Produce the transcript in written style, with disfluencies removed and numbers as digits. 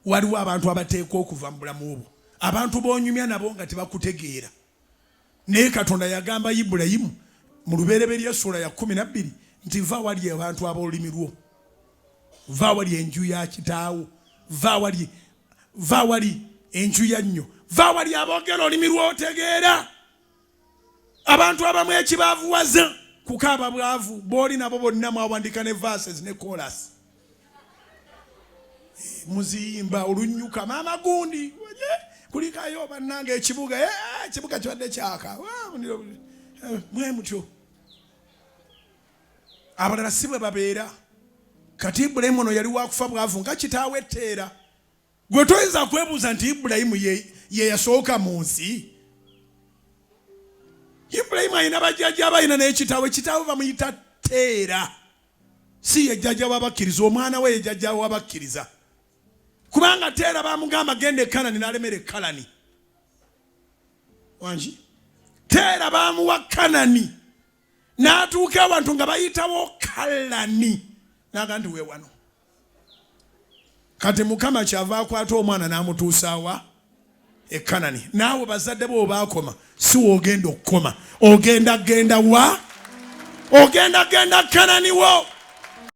waliwo abantu abateekwa okuva mu bulamu obwo. Abantu bonyumya nabo nga tebakutegeera. Naye Katonda yagamba Ibulayimu mu lubereberye sura ya 12 nti va wali abantu ab'olulimi lwo. Va wali enju ya kitaawo. Va wali enju ya nnyo. Va wali aboogera olulimi lw'otegeera. Abantu abamu ekibaavuwaza kukaaba bwavu bw'oli nabo bonna mwawandika ne verses ne chorus. Muziyimba olunyuka maama gundi kulikayo bannange ekibuga ekibuga kibadde kyaka mwe mutyo. Abalala si bwe babeera. Kati Ibulayimu ono yali wakufa bwavu nga kitaawe etteera. Gwe toyinza kwebuuza nti Ibulayimu ye yasooka mu nsi. Ibulayimu ayina bajjajja abayina n'ekitaawe. Kitaawe bamuyita Teera. Si ye jjajja w'abakkiriza, omwana we ye jjajja w'abakkiriza. Kubanga Teera bamugamba genda e Kanani n'alemera e Kalani. Wangi? Teera bamuwa Kanani. N'atuuka abantu nga bayitawo Kalani. Naga nti we wano. Kati Mukama kyava akwata omwana n'amutuusa wa? E Kanani. Naawe bazadde bo baakoma. Si wogenda okukoma. Ogenda genda wa? Ogenda genda Kanani wo.